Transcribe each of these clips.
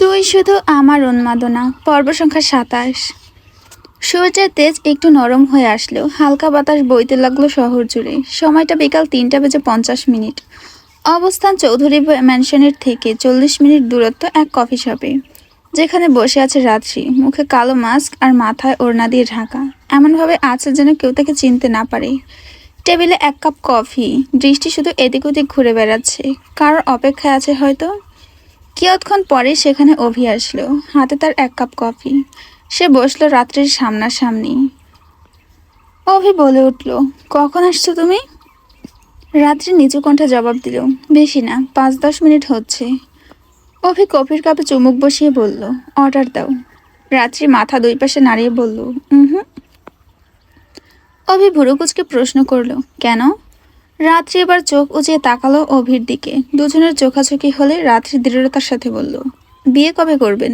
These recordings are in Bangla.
তুই শুধু আমার উন্মাদনা। পর্ব সংখ্যা ২৭। সূর্যের তেজ একটু নরম হয়ে আসলেও হালকা বাতাস বইতে লাগলো শহর জুড়ে। সময়টা বিকাল ৩টা বেজে ৫০ মিনিট। অবস্থান চৌধুরী ম্যানশনের থেকে ৪০ মিনিট দূরত্ব এক কফি শপে, যেখানে বসে আছে রাত্রি, মুখে কালো মাস্ক আর মাথায় ওড়না দিয়ে ঢাকা। এমনভাবে আছে যেন কেউ তাকে চিনতে না পারে। টেবিলে এক কাপ কফি, দৃষ্টি শুধু এদিক ওদিক ঘুরে বেড়াচ্ছে। কারোর অপেক্ষায় আছে হয়তো। কিয়ৎক্ষণ পরে সেখানে অভি আসলো, হাতে তার এক কাপ কফি। সে বসলো রাত্রির সামনাসামনি। অভি বলে উঠল, কখন আসছো তুমি? রাত্রি নিচু কণ্ঠে জবাব দিল, বেশি না, ৫-১০ মিনিট হচ্ছে। অভি কফির কাপে চুমুক বসিয়ে বলল, অর্ডার দাও। রাত্রি মাথা দুই পাশে নাড়িয়ে বলল, হুম। অভি ভুরু কুঁচকে প্রশ্ন করলো, কেন? রাত্রি এবার চোখ উঁচিয়ে তাকালো অভির দিকে। দুজনের চোখাচোখি হলে রাত্রি দৃঢ়তার সাথে বলল, বিয়ে কবে করবেন?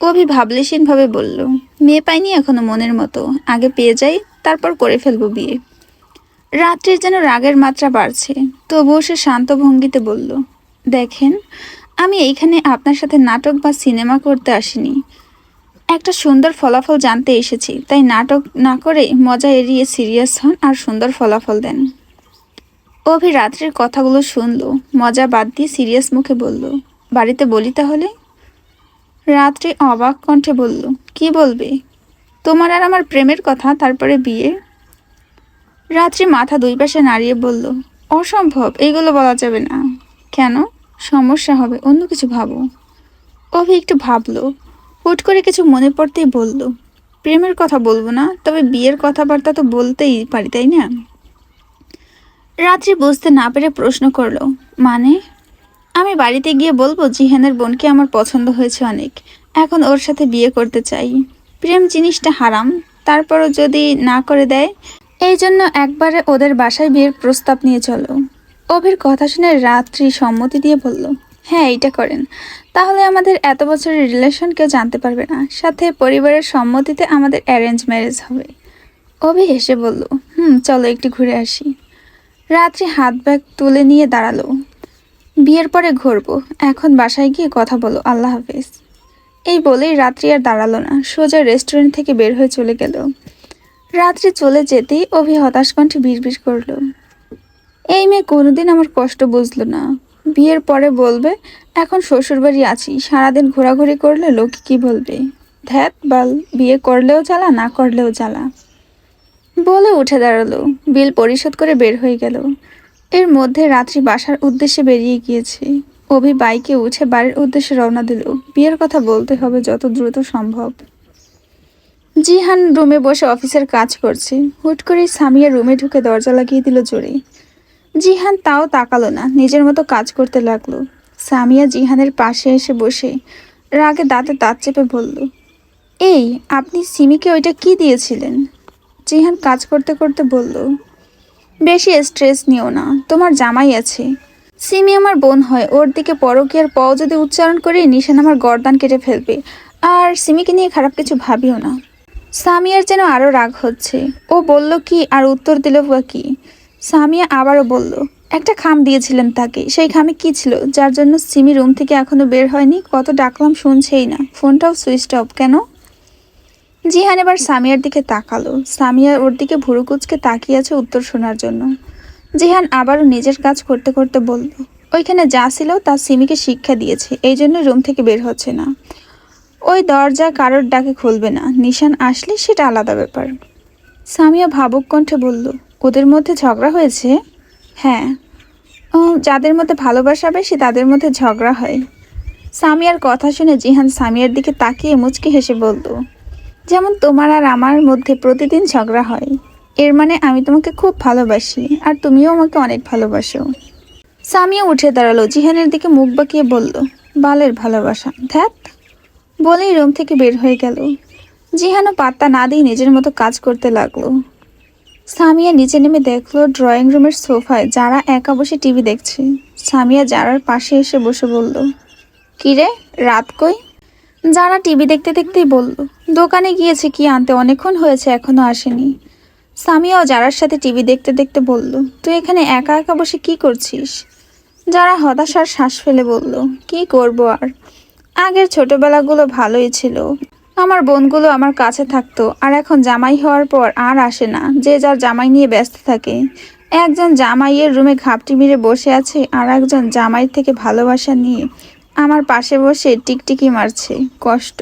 অভি ভাবলেশীনভাবে বলল, মেয়ে পাইনি এখনো মনের মতো, আগে পেয়ে যাই, তারপর করে ফেলবো বিয়ে। রাত্রির যেন রাগের মাত্রা বাড়ছে, তবুও সে শান্ত ভঙ্গিতে বলল, দেখেন, আমি এইখানে আপনার সাথে নাটক বা সিনেমা করতে আসিনি। একটা সুন্দর ফলাফল জানতে এসেছি, তাই নাটক না করে মজা এড়িয়ে সিরিয়াস হন আর সুন্দর ফলাফল দেন। অভি রাত্রির কথাগুলো শুনল, মজা বাদ দিয়ে সিরিয়াস মুখে বলল, বাড়িতে বলি তাহলে? রাত্রি অবাক কণ্ঠে বলল, কি বলবে? তোমার আর আমার প্রেমের কথা, তারপরে বিয়ে? রাত্রি মাথা দুই পাশে নাড়িয়ে বলল, অসম্ভব, এইগুলো বলা যাবে না। কেন? সমস্যা হবে, অন্য কিছু ভাবো। অভি একটু ভাবলো, হুট করে কিছু মনে পড়তেই বলল, প্রেমের কথা বলবো না, তবে বিয়ের কথাবার্তা তো বলতেই পারি, তাই না? রাত্রি বুঝতে না পেরে প্রশ্ন করলো, মানে? আমি বাড়িতে গিয়ে বলবো জিহানের বোনকে আমার পছন্দ হয়েছে অনেক, এখন ওর সাথে বিয়ে করতে চাই। প্রেম জিনিসটা হারাম, তারপরও যদি না করে দেয়, এই জন্য একবারে ওদের বাসায় বিয়ের প্রস্তাব নিয়ে চলো। অভির কথা শুনে রাত্রি সম্মতি দিয়ে বলল, হ্যাঁ, এইটা করেন, তাহলে আমাদের এত বছরের রিলেশন কেউ জানতে পারবে না, সাথে পরিবারের সম্মতিতে আমাদের অ্যারেঞ্জ ম্যারেজ হবে। অভি হেসে বলল, চলো একটু ঘুরে আসি। রাত্রি হাত ব্যাগ তুলে নিয়ে দাঁড়ালো, বিয়ের পরে ঘুরবো, এখন বাসায় গিয়ে কথা বলো, আল্লাহ হাফেজ। এই বলেই রাত্রি আর দাঁড়ালো না, সোজা রেস্টুরেন্ট থেকে বের হয়ে চলে গেল। রাত্রি চলে যেতেই অভি হতাশ কণ্ঠে বিড়বিড় করলো, এই মেয়ে কোনোদিন আমার কষ্ট বুঝলো না। বিয়ের পরে বলবে এখন শ্বশুরবাড়ি আছি, সারাদিন ঘোরাঘুরি করলে লোকে কি বলবে। ধ্যাত বাল, বিয়ে করলেও জ্বালা, না করলেও জ্বালা। বলে উঠে দাঁড়ালো, বিল পরিশোধ করে বের হয়ে গেল। এর মধ্যে রাত্রি বাসার উদ্দেশ্যে বেরিয়ে গিয়েছে। অভি বাইকে উঠে বাড়ির উদ্দেশ্যে রওনা দিল। বিয়ের কথা বলতে হবে যত দ্রুত সম্ভব। জিহান রুমে বসে অফিসের কাজ করছে। হুট করে সামিয়া রুমে ঢুকে দরজা লাগিয়ে দিল জোরে। জিহান তাও তাকালো না, নিজের মতো কাজ করতে লাগলো। সামিয়া জিহানের পাশে এসে বসে রাগে দাঁতে দাঁত চেপে বলল, এই, আপনি সিমিকে ওইটা কি দিয়েছিলেন? জিহান কাজ করতে করতে বলল, বেশি স্ট্রেস নিও না, তোমার জামাই আছে। সিমি আমার বোন হয়, ওর দিকে পরকীয়ার প যদি উচ্চারণ করি নিশান আমার গর্দান কেটে ফেলবে। আর সিমিকে নিয়ে খারাপ কিছু ভাবিও না। সামিয়ার যেন আরও রাগ হচ্ছে। ও বলল কি আর উত্তর দিল বা কি? সামিয়া আবারও বলল, একটা খাম দিয়েছিলেন তাকে, সেই খামে কি ছিল যার জন্য সিমি রুম থেকে এখনো বের হয়নি? কত ডাকলাম শুনছেই না, ফোনটাও সুইচ অফ কেন? জিহান এবার সামিয়ার দিকে তাকালো। সামিয়া ওর দিকে ভুরু কুচকে তাকিয়ে আছে উত্তর শোনার জন্য। জিহান আবারও নিজের কাজ করতে করতে বলল, ওইখানে যা ছিল তা সিমিকে শিক্ষা দিয়েছে, এই জন্য রুম থেকে বের হচ্ছে না। ওই দরজা কারোর ডাকে খুলবে না, নিশান আসলে সেটা আলাদা ব্যাপার। সামিয়া ভাবুক কণ্ঠে বলল, ওদের মধ্যে ঝগড়া হয়েছে? হ্যাঁ। ও, যাদের মধ্যে ভালোবাসা বেশি তাদের মধ্যে ঝগড়া হয়। সামিয়ার কথা শুনে জিহান সামিয়ার দিকে তাকিয়ে মুচকি হেসে বলল, যেমন তোমার আর আমার মধ্যে প্রতিদিন ঝগড়া হয়। এর মানে আমি তোমাকে খুব ভালোবাসি আর তুমিও আমাকে অনেক ভালোবাসো। সামিয়া উঠে দাঁড়ালো, জিহানের দিকে মুখ বাঁকিয়ে বলল, বালের ভালোবাসা, ধ্যাত। বলেই রুম থেকে বের হয়ে গেল। জিহানও পাত্তা না দিয়ে নিজের মতো কাজ করতে লাগলো। সামিয়া নিচে নেমে দেখলো ড্রয়িং রুমের সোফায় যারা একা বসে টিভি দেখছে। সামিয়া যারার পাশে এসে বসে বলল, কিরে, রাত কই? যারা টিভি দেখতে দেখতেই বলল, দোকানে গিয়েছে কি আনতে, অনেকক্ষণ হয়েছে এখনো আসেনি। সামিয়াও যারার সাথে টিভি দেখতে দেখতে বলল, তুই এখানে একা একা বসে কি করছিস? যারা হতাশার শ্বাস ফেলে বলল, কি করব আর, আগের ছোটবেলাগুলো ভালোই ছিল। আমার বোনগুলো আমার কাছে থাকতো, আর এখন জামাই হওয়ার পর আর আসে না। যে যার জামাই নিয়ে ব্যস্ত থাকে। একজন জামাইয়ের রুমে ঘাপটি মেরে বসে আছে, আর একজন জামাই থেকে ভালোবাসা নিয়ে আমার পাশে বসে টিকটিকি মারছে। কষ্ট।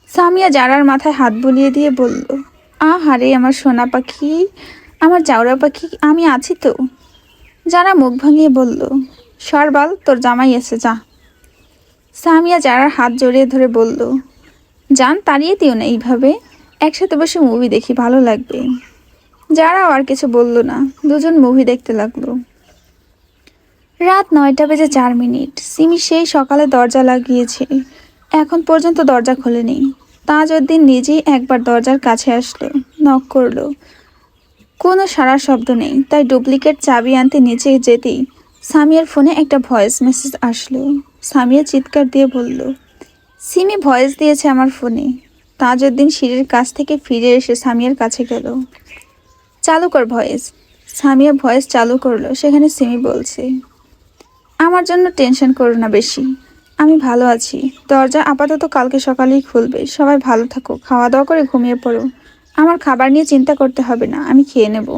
সামিয়া জারার মাথায় হাত বুলিয়ে দিয়ে বলল, আহারে আমার সোনা পাখি, আমার জাউরা পাখি, আমি আছি তো। যারা মুখ ভাঙিয়ে বলল, সরবাল, তোর জামাই এসে, যা। সামিয়া জারার হাত জড়িয়ে ধরে বলল, জান তাড়িয়ে দিও না এইভাবে, একসাথে বসে মুভি দেখি, ভালো লাগবে। যারাও আর কিছু বলল না, দুজন মুভি দেখতে লাগলো। রাত 9টা বেজে 4 মিনিট। সিমি সেই সকালে দরজা লাগিয়েছে, এখন পর্যন্ত দরজা খোলেনি। তাজউদ্দিন নিজেই একবার দরজার কাছে আসলো, নক করলো। কোনো সাড়া শব্দ নেই, তাই ডুপ্লিকেট চাবি আনতে নিচে যেতেই সামিয়ার ফোনে একটা ভয়েস মেসেজ আসলো। সামিয়া চিৎকার দিয়ে বলল, সিমি ভয়েস দিয়েছে আমার ফোনে। তাজউদ্দিন সিঁড়ির কাছ থেকে ফিরে এসে সামিয়ার কাছে গেল। চালু কর ভয়েস। সামিয়া ভয়েস চালু করলো, সেখানে সিমি বলছে, আমার জন্য টেনশন করো না বেশি, আমি ভালো আছি। দরজা আপাতত কালকে সকালেই খুলবে। সবাই ভালো থাকো, খাওয়া দাওয়া করে ঘুমিয়ে পড়ো। আমার খাবার নিয়ে চিন্তা করতে হবে না, আমি খেয়ে নেব।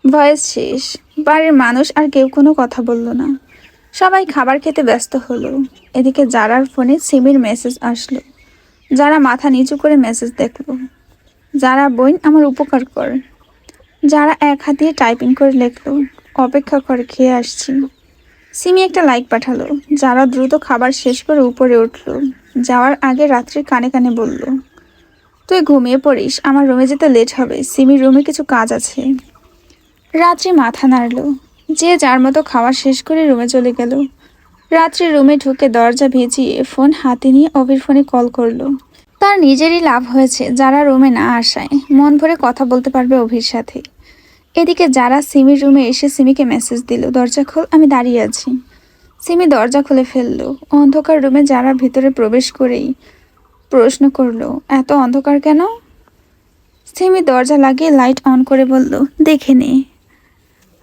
ভয়েস শেষ। বাড়ির মানুষ আর কেউ কোনো কথা বলল না। সবাই খাবার খেতে ব্যস্ত হলো। এদিকে জারার ফোনে সিমির মেসেজ আসলো। যারা মাথা নিচু করে মেসেজ দেখলো, যারা বোন আমার উপকার কর। যারা এক হাত দিয়ে টাইপিং করে লিখলো, অপেক্ষা কর, খেয়ে আসছি। সিমি একটা লাইক পাঠালো। যারা দ্রুত খাবার শেষ করে উপরে উঠলো। যাওয়ার আগে রাত্রি কানে কানে বলল, তুই ঘুমিয়ে পড়িস, আমার রুমে যেতে লেট হবে, সিমির রুমে কিছু কাজ আছে। রাত্রি মাথা নাড়ল। যে যার মতো খাওয়া শেষ করে রুমে চলে গেল। রাত্রি রুমে ঢুকে দরজা ভেজিয়ে ফোন হাতে নিয়ে অভির ফোনে কল করলো। তার নিজেরই লাভ হয়েছে যারা রুমে না আসায়, মন ভরে কথা বলতে পারবে অভির সাথে। এদিকে যারা সিমির রুমে এসে সিমিকে মেসেজ দিল, দরজা খোল, আমি দাঁড়িয়ে আছি। সিমি দরজা খুলে ফেললো। অন্ধকার রুমে যারা ভিতরে প্রবেশ করেই প্রশ্ন করলো, এত অন্ধকার কেন? সিমি দরজা লাগিয়ে লাইট অন করে বলল, দেখে নে।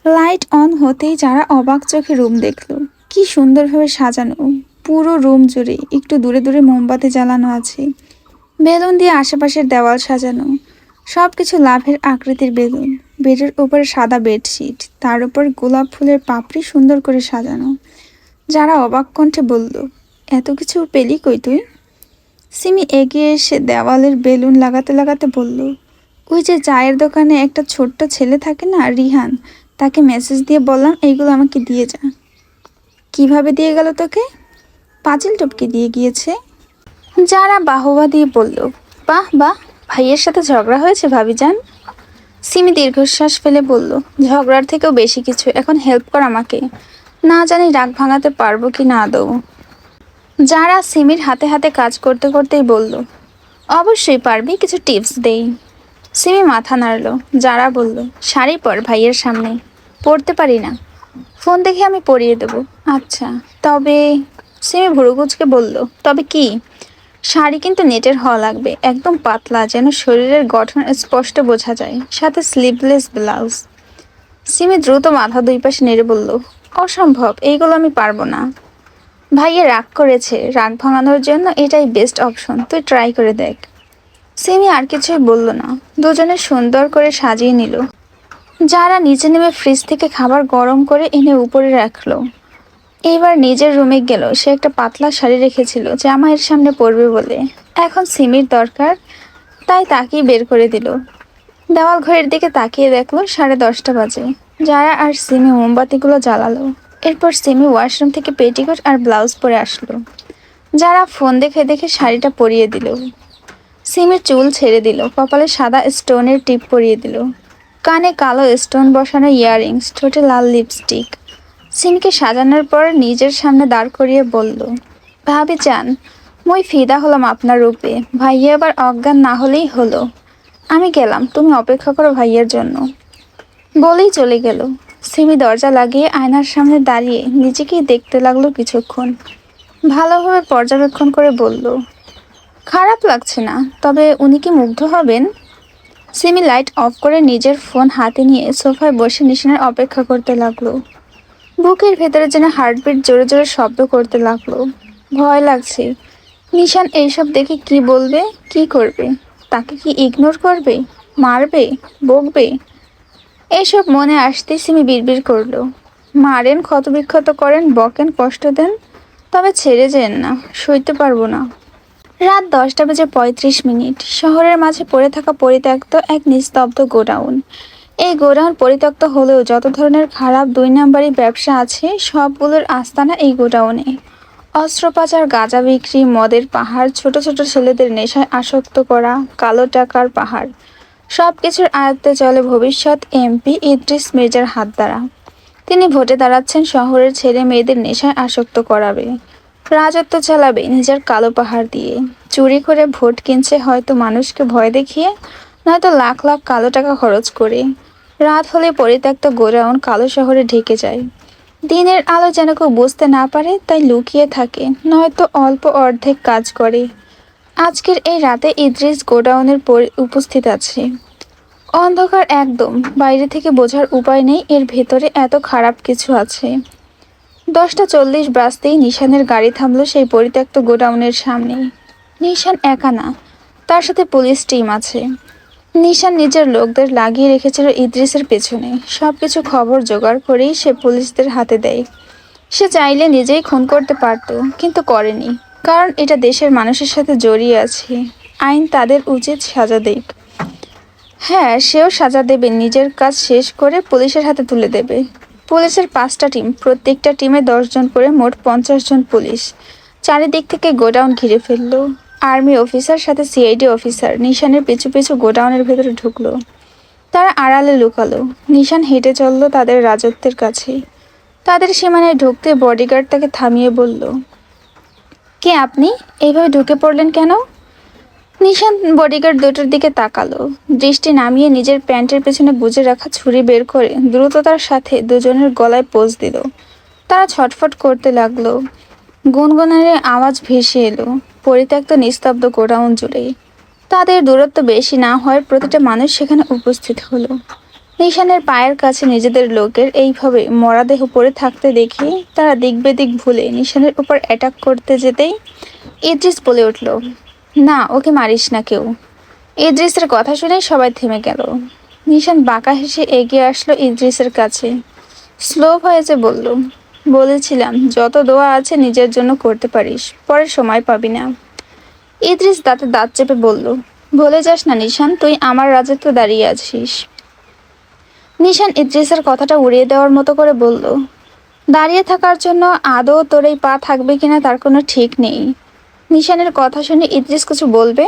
লাইট অন হতেই যারা অবাক চোখে রুম দেখলো। কি সুন্দরভাবে সাজানো, পুরো রুম জুড়ে একটু দূরে দূরে মোমবাতি জ্বালানো আছে। বেলুন দিয়ে আশেপাশের দেওয়াল সাজানো, সব কিছু লাভের আকৃতির বেলুন। বেডের উপরে সাদা বেডশিট, তার উপর গোলাপ ফুলের পাপড়ি সুন্দর করে সাজানো। যারা অবাক কণ্ঠে বলল, এত কিছু পেলি কই তুই? সিমি এগিয়ে এসে দেওয়ালের বেলুন লাগাতে লাগাতে বলল, ওই যে চায়ের দোকানে একটা ছোট্ট ছেলে থাকে না, রিহান, তাকে মেসেজ দিয়ে বললাম এইগুলো আমাকে দিয়ে যা। কিভাবে দিয়ে গেল তোকে? পাঁচিল টপকে দিয়ে গিয়েছে। যারা বাহবা দিয়ে বলল, বাহ বাহ, ভাইয়ের সাথে ঝগড়া হয়েছে ভাবিজান? সিমি দীর্ঘশ্বাস ফেলে বলল, ঝগড়ার থেকেও বেশি কিছু, এখন হেল্প কর আমাকে, না জানি রাগ ভাঙাতে পারবো কি না আদৌ। যারা সিমির হাতে হাতে কাজ করতে করতেই বলল, অবশ্যই পারবি, কিছু টিপস দেই। সিমি মাথা নাড়ল। যারা বলল, শাড়ি পর ভাইয়ের সামনে। পরতে পারি না। ফোন দেখে আমি পরিয়ে দেব। আচ্ছা, তবে? সিমি ভুরুকুচকে বলল, তবে কি? শাড়ি কিন্তু নেটের হওয়া লাগবে, একদম পাতলা, যেন শরীরের গঠন স্পষ্ট বোঝা যায়, সাথে স্লিভলেস ব্লাউজ। সিমি দ্রুত মাথা দুই পাশে নেড়ে বলল, অসম্ভব, এইগুলো আমি পারবো না। ভাইয়া রাগ করেছে, রাগ ভাঙানোর জন্য এটাই বেস্ট অপশন, তুই ট্রাই করে দেখ। সিমি আর কিছুই বলল না। দুজনে সুন্দর করে সাজিয়ে নিল। যারা নিচে নেমে ফ্রিজ থেকে খাবার গরম করে এনে উপরে রাখলো। এইবার নিজের রুমে গেল। সে একটা পাতলা শাড়ি রেখেছিল জামাইয়ের সামনে পরবে বলে। এখন সিমির দরকার, তাই তাকেই বের করে দিল। দেওয়াল ঘড়ির দিকে তাকিয়ে দেখলো 10:30 বাজে। যারা আর সিমি মোমবাতিগুলো জ্বালালো। এরপর সিমি ওয়াশরুম থেকে পেটিকোট আর ব্লাউজ পরে আসলো। যারা ফোন দেখে দেখে শাড়িটা পরিয়ে দিল। সিমির চুল ছেড়ে দিল, কপালে সাদা স্টোনের টিপ পরিয়ে দিল, কানে কালো স্টোন বসানো ইয়াররিংস, ঠোঁটে লাল লিপস্টিক। সিমিকে সাজানোর পর নিজের সামনে দাঁড় করিয়ে বলল, ভাবি চান, মুই ফিদা হলাম আপনার রূপে, ভাইয়া এবার অজ্ঞান না হলেই হলো। আমি গেলাম, তুমি অপেক্ষা করো ভাইয়ের জন্য। বলেই চলে গেল। সিমি দরজা লাগিয়ে আয়নার সামনে দাঁড়িয়ে নিজেকেই দেখতে লাগলো কিছুক্ষণ। ভালোভাবে পর্যবেক্ষণ করে বলল, খারাপ লাগছে না, তবে উনি কি মুগ্ধ হবেন? সিমি লাইট অফ করে নিজের ফোন হাতে নিয়ে সোফায় বসে নিশানের অপেক্ষা করতে লাগলো। বুকের ভেতরে যেন হার্টবিট জোরে জোরে শব্দ করতে লাগলো। ভয় লাগছে। নিশান এইসব দেখে কি বলবে, কি করবে? তাকে কি ইগনোর করবে, মারবে, বকবে? এইসব মনে আসতেই সিমি বিড়বিড় করলো, মারেন, ক্ষতবিক্ষত করেন, বকেন, কষ্ট দেন, তবে ছেড়ে যেন না, সইতে পারবো না। রাত 10টা বেজে 35 মিনিট। শহরের মাঝে পড়ে থাকা পরিত্যক্ত এক নিস্তব্ধ গোডাউন। এই গোডাউন পরিত্যক্ত হলেও যত ধরনের খারাপ 2 নাম্বারি ব্যবসা আছে সবগুলোর আস্তানা এই গোডাউনে। অস্ত্র পাচার, গাঁজা বিক্রি, মদের পাহাড়, ছোট ছোট ছেলেদের নেশায় আসক্ত করা, কালো টাকার পাহাড়, সব কিছুর আয়ত্তে চলে ভবিষ্যৎ এমপি ইদ্রিস মির্জার হাত দ্বারা। তিনি ভোটে দাঁড়াচ্ছেন শহরের ছেলে মেয়েদের নেশায় আসক্ত করাবে, রাজত্ব চালাবে নিজের কালো পাহাড় দিয়ে। চুরি করে ভোট কিনছে, হয়তো মানুষকে ভয় দেখিয়ে, নয়তো লাখ লাখ কালো টাকা খরচ করে। রাত হলে পরিত্যক্ত গোডাউন কালো শহরে ঢেকে যায়। দিনের আলো যেন কেউ বুঝতে না পারে, তাই লুকিয়ে থাকে, নয়তো অল্প অর্ধেক কাজ করে। আজকের এই রাতে ইদ্রিস গোডাউনের উপস্থিত আছে। অন্ধকার একদম, বাইরে থেকে বোঝার উপায় নেই এর ভেতরে এত খারাপ কিছু আছে। 10টা 40 বাজতেই নিশানের গাড়ি থামলো সেই পরিত্যক্ত গোডাউনের সামনে। নিশান একা না, তার সাথে পুলিশ টিম আছে। নিশান নিজের লোকদের লাগিয়ে রেখেছিল ইদ্রিসের পেছনে। সবকিছু খবর জোগাড় করেই সে পুলিশদের হাতে দেয়। সে চাইলে নিজেই খুন করতে পারত, কিন্তু করেনি, কারণ এটা দেশের মানুষের সাথে জড়িয়ে আছে। আইন তাদের উচিত সাজা দেয়। হ্যাঁ, সেও সাজা দেবে, নিজের কাজ শেষ করে পুলিশের হাতে তুলে দেবে। পুলিশের 5টা টিম, প্রত্যেকটা টিমে 10 জন করে, মোট 50 জন পুলিশ চারিদিক থেকে গোডাউন ঘিরে ফেলল। আর্মি অফিসার সাথে সিআইডি অফিসার নিশানের পিছু পিছু গোডাউনের ভেতরে ঢুকলো। তারা আড়ালে লুকালো। নিশান হেঁটে চলল তাদের রাজত্বের কাছে। তাদের সীমানায় ঢুকতে বডিগার্ড তাকে থামিয়ে বলল, কে আপনি? এইভাবে ঢুকে পড়লেন কেন? নিশান বডিগার্ড দুটোর দিকে তাকালো, দৃষ্টি নামিয়ে নিজের প্যান্টের পেছনে গুজে রাখা ছুরি বের করে দ্রুততার সাথে দুজনের গলায় পোঁচ দিল। তারা ছটফট করতে লাগলো। গুনগুনানের আওয়াজ ভেসে এলো পরিত্যক্ত নিস্তব্ধ গোডাউন জুড়ে। তাদের দূরত্ব বেশি না হয় প্রতিটা মানুষ সেখানে উপস্থিত হলো। নিশানের পায়ের কাছে নিজেদের লোকের এইভাবে মরাদেহ পড়ে থাকতে দেখে তারা দিক বেদিক ভুলে নিশানের উপর অ্যাটাক করতে যেতেই ইদ্রিস বলে উঠল, না, ওকে মারিস না কেউ। ইদ্রিসের কথা শুনে সবাই থেমে গেল। নিশান বাঁকা হেসে এগিয়ে আসলো ইদ্রিসের কাছে। স্লো ভয়েসে বলল, বলেছিলাম যত দোয়া আছে নিজের জন্য করতে পারিস, পরে সময় পাবি না। ইদ্রিস দাঁতে দাঁত চেপে বলল, ভুলে যাস না নিশান, তুই আমার রাজত্ব দাঁড়িয়ে আছিস। নিশান ইদ্রিসের কথাটা উড়িয়ে দেওয়ার মতো করে বলল, দাঁড়িয়ে থাকার জন্য আদৌ তোর এই পা থাকবে কিনা তার কোনো ঠিক নেই। নিশানের কথা শুনে ইদ্রিস কিছু বলবে,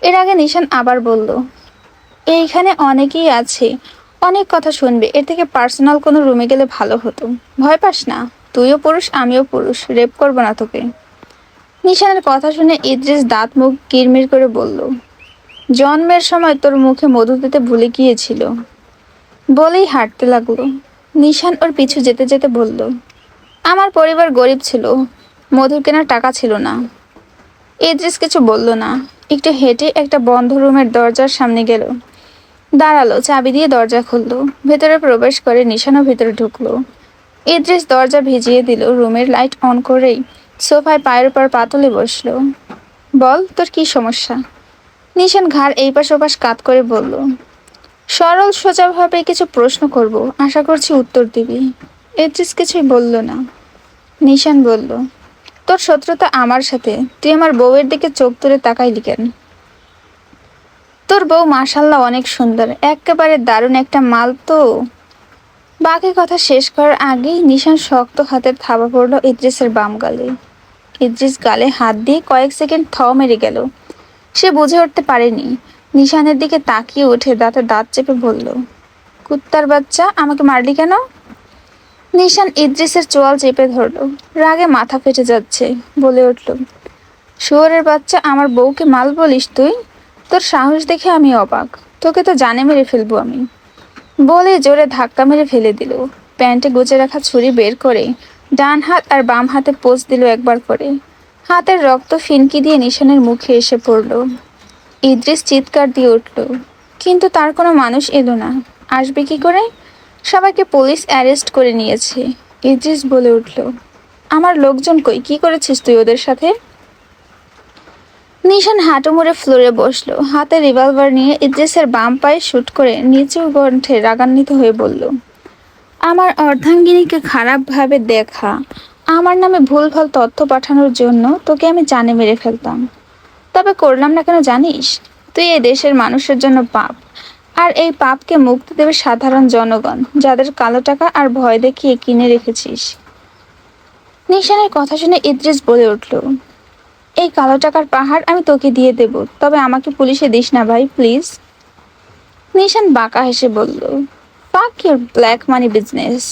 এর আগে নিশান আবার বলল, এইখানে অনেকেই আছে, অনেক কথা শুনবে, এর থেকে পার্সোনাল কোনো রুমে গেলে ভালো হতো। ভয় পাস না, তুইও পুরুষ, আমিও পুরুষ, রেপ করবো না তোকে। নিশানের কথা শুনে ইদ্রিস দাঁত মুখ কিরমির করে বলল, জন্মের সময় তোর মুখে মধু দিতে ভুলে গিয়েছিল। বলেই হাঁটতে লাগলো। নিশান ওর পিছু যেতে যেতে বলল, আমার পরিবার গরিব ছিল, মধু কেনার টাকা ছিল না। ইদ্রিস কিছু বলল না, একটু হেঁটে একটা বন্ধ রুমের দরজার সামনে গেল। দাঁড়ালো, চাবি দিয়ে দরজা খুললো, ভেতরে প্রবেশ করে নিশানও ভেতরে ঢুকলো। ইদ্রিস দরজা ভিজিয়ে দিল, রুমের লাইট অন করেই সোফায় পায়ের উপর পা তুলে বসলো। বল, তোর কি সমস্যা? নিশান ঘাড় এই পাশ ওপাশ কাত করে বলল, সরল সোজাভাবে কিছু প্রশ্ন করব, আশা করছি উত্তর দিবি। ইদ্রিস কিছুই বলল না। নিশান বলল, তোর শত্রুতা আমার সাথে, তুই আমার বউয়ের দিকে চোখ তুলে তাকাইলি কেন? তোর বউ মাশাল্লাহ অনেক সুন্দর, একেবারে দারুণ একটা মাল তো। বাকি কথা শেষ করার আগেই নিশান শক্ত হাতের থাবা পড়ল ইদ্রিসের বাম গালে। ইদ্রিস গালে হাত দিয়ে কয়েক সেকেন্ড মেরে গেল। সে বুঝে উঠতে পারেনি। নিশানের দিকে তাকিয়ে উঠে দাঁতে দাঁত চেপে বলল, কুত্তার বাচ্চা, আমাকে মারলি কেন? নিশান ইদ্রিসের চোয়াল চেপে ধরল, রাগে মাথা ফেটে যাচ্ছে, বলে উঠল, শুয়োরের বাচ্চা, আমার বউকে মাল বলিস তুই? তোর সাহস দেখে আমি অবাক, তোকে তো জানে মেরে ফেলবো আমি। বলে জোরে ধাক্কা মেরে ফেলে দিল। প্যান্টে গুজে রাখা ছুরি বের করে ডান হাত আর বাম হাতে পোঁচ দিল একবার করে। হাতের রক্ত ফিনকি দিয়ে নিশানের মুখে এসে পড়ল। ইদ্রিস চিৎকার দিয়ে উঠল, কিন্তু তার কোনো মানুষ এলো না। আসবে কি করে? সবাইকে পুলিশ অ্যারেস্ট করে নিয়েছে। ইদ্রিস বলে উঠল, আমার লোকজন কই? কি করেছিস তুই ওদের সাথে? নিশান হাঁটু মুড়ে ফ্লোরে বসলো, হাতে রিভলভার নিয়ে ইদ্রিসের বাম পায়ে শুট করে নিচু কণ্ঠে রাগান্বিত হয়ে বলল, আমার অর্ধাঙ্গিনীকে খারাপভাবে দেখা, আমার নামে ভুলভাল তথ্য পাঠানোর জন্য তোকে আমি জানে মেরে ফেলতাম। তবে করলাম না কেন জানিস? তুই এই দেশের মানুষের জন্য পাপ, আর এই পাপকে মুক্তি দেবে সাধারণ জনগণ, যাদের কালো টাকা আর ভয় দেখিয়ে কিনে রেখেছিস। নিশানের কথা শুনে ইদ্রিস বলে উঠল, এই কালো টাকার পাহাড় আমি তোকে দিয়ে দেব, তবে আমাকে পুলিশে দিস না ভাই, প্লিজ। নিশান বাঁকা হেসে বলল, ফাক ইউর ব্ল্যাক মানি বিজনেস।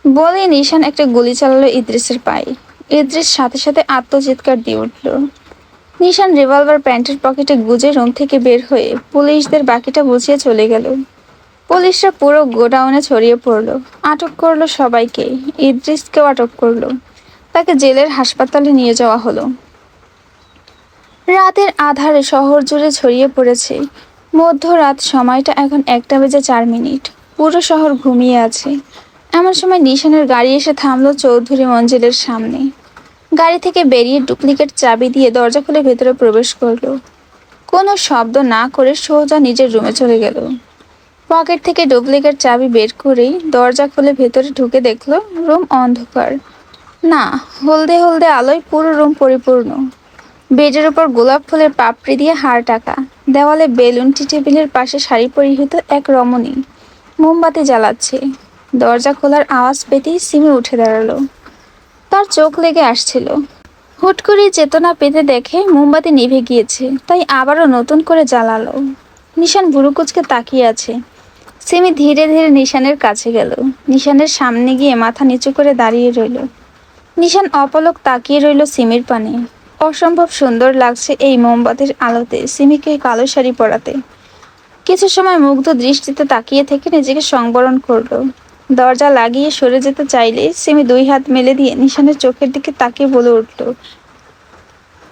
বলে নিশান একটা গুলি চালালো ইদ্রিসের পায়ে। ইদ্রিস সাথে সাথে আত্মচিৎকার দিয়ে উঠল। নিশান রিভলভার প্যান্টের পকেটে গুজে রুম থেকে বের হয়ে পুলিশদের বাকিটা বুঝিয়ে চলে গেল। পুলিশরা পুরো গোডাউনে ছড়িয়ে পড়লো, আটক করলো সবাইকে, ইদ্রিসকেও আটক করলো। তাকে জেলের হাসপাতালে নিয়ে যাওয়া হলো। রাতের আধারে শহর জুড়ে ছড়িয়ে পড়েছে। মধ্যরাত, সময়টা এখন 1:04। পুরো শহর ঘুমিয়ে আছে। এমন সময় নিশানের গাড়ি এসে থামলো চৌধুরী মঞ্জিলের সামনে। গাড়ি থেকে বেরিয়ে ডুপ্লিকেট চাবি দিয়ে দরজা খুলে ভেতরে প্রবেশ করলো। কোনো শব্দ না করে সোজা নিজের রুমে চলে গেল। পকেট থেকে ডুপ্লিকেট চাবি বের করেই দরজা খুলে ভেতরে ঢুকে দেখলো রুম অন্ধকার। না, হলদে হলদে আলোয় পুরো রুম পরিপূর্ণ। বেডের উপর গোলাপ ফুলের পাপড়ি দিয়ে হাড় টাকা, দেওয়ালে বেলুন, টেবিলের পাশে শাড়ি পরিহিত এক রমণী মোমবাতি জ্বালাচ্ছে। দরজা খোলার আওয়াজ পেতেই সিমি উঠে দাঁড়ালো। তার চোখ লেগে আসছিল। হুট করে চেতনা পেতে দেখে মোমবাতি নিভে গিয়েছে, তাই আবারও নতুন করে জ্বালালো। নিশান ভুরু কুঁচকে তাকিয়ে আছে। সিমি ধীরে ধীরে নিশানের কাছে গেল। নিশানের সামনে গিয়ে মাথা নিচু করে দাঁড়িয়ে রইল। নিশান অপলক তাকিয়ে রইল সিমির পানে। অসম্ভব সুন্দর লাগছে এই মোমবাতির আলোতে সিমিকে কালো শাড়ি পরাতে। কিছু সময় মুগ্ধ দৃষ্টিতে তাকিয়ে থেকে নিজেকে সংবরণ করলো। দরজা লাগিয়ে সরে যেতে চাইলে সিমি 2 হাত মেলে দিয়ে নিশানের চোখের দিকে তাকিয়ে বলে উঠল,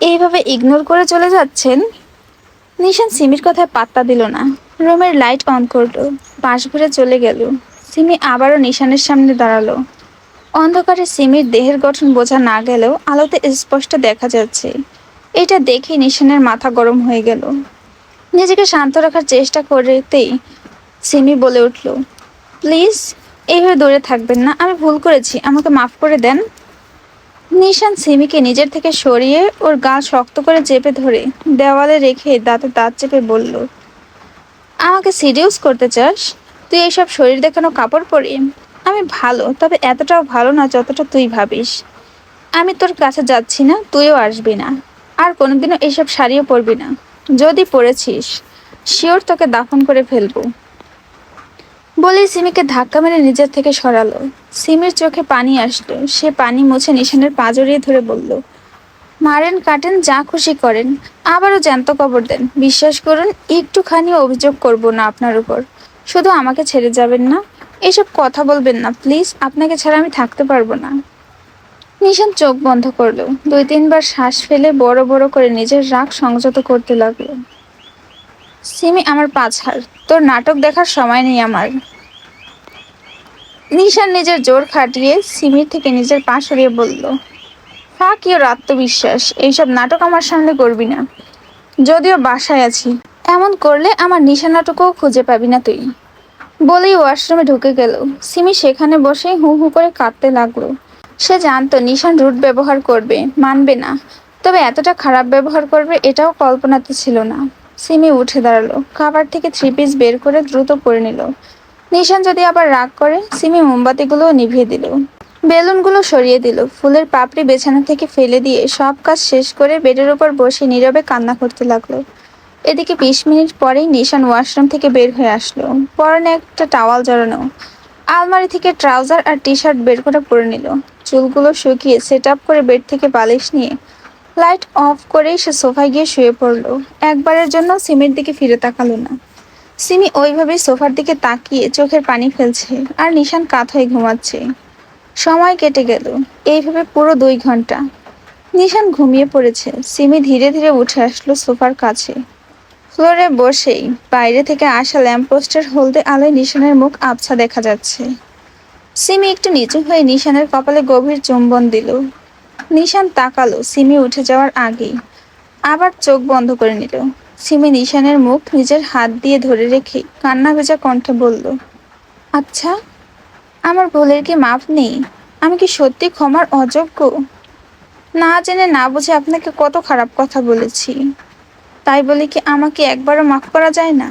এইভাবে ইগনোর করে চলে যাচ্ছেন? নিশান সিমির কথায় পাত্তা দিল না। রুমের লাইট অন করলো, পাশ ঘুরে চলে গেল। সিমি আবারও নিশানের সামনে দাঁড়ালো। অন্ধকারে সিমির দেহের গঠন বোঝা না গেলেও আলোতে স্পষ্ট দেখা যাচ্ছে। এটা দেখে নিশানের মাথা গরম হয়ে গেল। নিজেকে শান্ত রাখার চেষ্টা করতেই সিমি বলে উঠল, প্লিজ এইভাবে দূরে থাকবেন না, আমি ভুল করেছি, আমাকে মাফ করে দেন। নিশান সিমিকে নিজের থেকে সরিয়ে ওর গাল শক্ত করে চেপে ধরে দেওয়ালে রেখে দাঁতে দাঁত চেপে বলল, আমাকে সিরিয়াস করতে চাস? তুই এইসব শরীর দেখানো কাপড় পরি? আমি ভালো, তবে এতটাও ভালো না যতটা তুই ভাবিস। আমি তোর কাছে যাচ্ছি না, তুইও আসবি না। আর কোনোদিনও এইসব শাড়িও পরবি না। যদি পরেছিস, শিওর তোকে দাফন করে ফেলবো। বলেই সিমিকে ধাক্কা মেরে নিজের থেকে সরালো। সিমির চোখে পানি আসলো। সে পানি মুছে নিশানের পা জড়িয়ে ধরে বলল, মারেন, কাটেন, যা খুশি করেন, আবারও জ্যান্ত কবর দেন, বিশ্বাস করুন একটুখানি অভিযোগ করব না আপনার উপর। শুধু আমাকে ছেড়ে যাবেন না। এসব কথা বলবেন না প্লিজ, আপনাকে ছাড়া আমি থাকতে পারবো না। নিশান চোখ বন্ধ করলো। 2-3 বার শ্বাস ফেলে বড় বড় করে নিজের রাগ সংযত করতে লাগলো। সিমি, আমার পা ছাড়, তোর নাটক দেখার সময় নেই আমার। নিশান নিজের জোর খাটিয়ে সিমির থেকে নিজের পা সরিয়ে বলল, ফাক ইওর আত্মবিশ্বাস, এইসব নাটক আমার সামনে করবি না। যদিও বাসায় আছি, এমন করলে আমার নিশানাটুকুও খুঁজে পাবি না তুই। বলেই ওয়াশরুমে ঢুকে গেল। সিমি সেখানে বসে হু হু করে কাঁদতে লাগলো। সে জানতো নিশান রুট ব্যবহার করবে, মানবে না, তবে এতটা খারাপ ব্যবহার করবে এটাও কল্পনাতে ছিল না। সিমি উঠে দাঁড়ালো, খাবার থেকে 3 পিস বের করে দ্রুত পরে নিল। নিশান যদি আবার রাগ করে, সিমি মোমবাতিগুলোও নিভিয়ে দিল, বেলুনগুলো সরিয়ে দিল, ফুলের পাপড়ি বিছানা থেকে ফেলে দিয়ে সব কাজ শেষ করে বেডের উপর বসে নীরবে কান্না করতে লাগলো। এদিকে 20 মিনিট পরেই নিশান ওয়াশরুম থেকে বের হয়ে আসলো। পরনে একটা টাওয়াল জড়ানো। আলমারি থেকে ট্রাউজার আর টি-শার্ট বের করে পরে নিল। চুলগুলো শুকিয়ে সেট আপ করে বেড থেকে বালিশ নিয়ে লাইট অফ করেই সে সোফায় গিয়ে শুয়ে পড়লো। একবারের জন্য সিমির দিকে ফিরে তাকালো না। সিমি ওইভাবেই সোফার দিকে তাকিয়ে চোখের পানি ফেলছে, আর নিশান কাত হয়ে ঘুমাচ্ছে। সময় কেটে গেল এইভাবে পুরো 2 ঘন্টা। নিশান ঘুমিয়ে পড়েছে। সিমি ধীরে ধীরে উঠে আসলো সোফার কাছে। ফ্লোরে বসেই বাইরে থেকে আসা ল্যাম্পপোস্টের হলদে আলোয় নিশানের মুখ আবছা দেখা যাচ্ছে। সিমি একটু নিচু হয়ে নিশানের কপালে গভীর চুম্বন দিল। নিশান তাকালো সিমি উঠে যাওয়ার আগেই, আবার চোখ বন্ধ করে নিল। সিমি নিশানের মুখ নিজের হাত দিয়ে ধরে রেখে কান্না ভেজা কণ্ঠে বলল, আচ্ছা, আমার ভুলের কি মাপ নেই? আমি কি সত্যি ক্ষমার অযোগ্য? না জেনে না বুঝে আপনাকে কত খারাপ কথা বলেছি, তাই বলে কি আমাকে একবারও মাফ করা যায় না?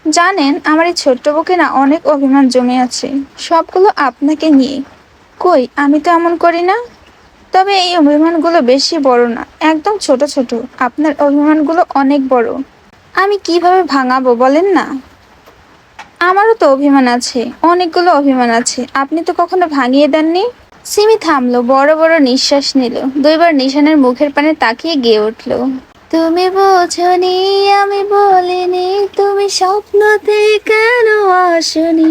জানেন, আমার এই ছোট্ট বুকে না অনেক অভিমান জমে আছে, সবগুলো আপনাকে নিয়ে। কই, আমি তো এমন করি না। তবে এই অভিমানগুলো বেশি বড় না, একদম ছোট ছোট। আপনার অভিমানগুলো অনেক বড়। আমি কিভাবে ভাঙাবো বলেন না? আমারও তো অভিমান আছে, অনেকগুলো অভিমান আছে, আপনি তো কখনো ভাঙিয়ে দেননি। সিমি থামলো, বড় বড় নিঃশ্বাস নিল, দুইবার নিশানের মুখের পানে তাকিয়ে গেয়ে উঠল, তুমি বোঝনি, আমি বলিনি, তুমি স্বপ্নতে কেন আসনি,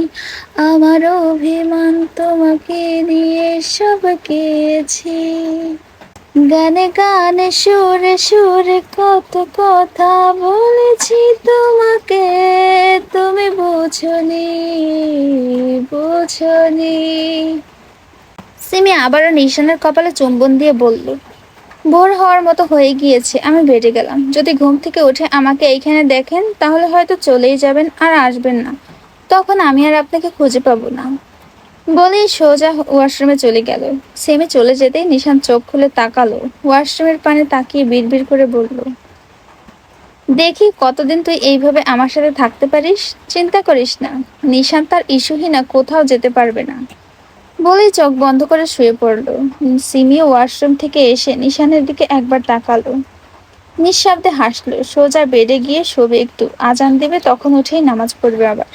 আমার অভিমান তোমাকে দিয়ে সব গেয়েছি, গানে গানে সুরে সুরে কত কথা বলেছি তোমাকে, তুমি বোঝনি, বোঝনি। সিমি আবারও নিশানের কপালে চুম্বন দিয়ে বলল, ভোর হওয়ার মতো হয়ে গিয়েছে, আমি বেডে গেলাম। যদি ঘুম থেকে উঠে আমাকে এইখানে দেখেন তাহলে হয়তো চলেই যাবেন, আর আসবেন না। তখন আমি আর আপনাকে খুঁজে পাবো না। বলেই সোজা ওয়াশরুমে চলে গেল। সেমি চলে যেতেই নিশান চোখ খুলে তাকালো, ওয়াশরুমের পানে তাকিয়ে বিড়বিড় করে বলল, দেখি কতদিন তুই এইভাবে আমার সাথে থাকতে পারিস। চিন্তা করিস না, নিশান তার ইস্যুহীনা কোথাও যেতে পারবে না। বলেই চোখ বন্ধ করে শুয়ে পড়ল। সিমিও ওয়াশরুম থেকে এসে নিশানের দিকে একবার তাকালো, নিঃশব্দে হাসলো। সোজা বেডে গিয়ে শোবে, একটু আজান দেবে তখন উঠেই নামাজ পড়বে আবার।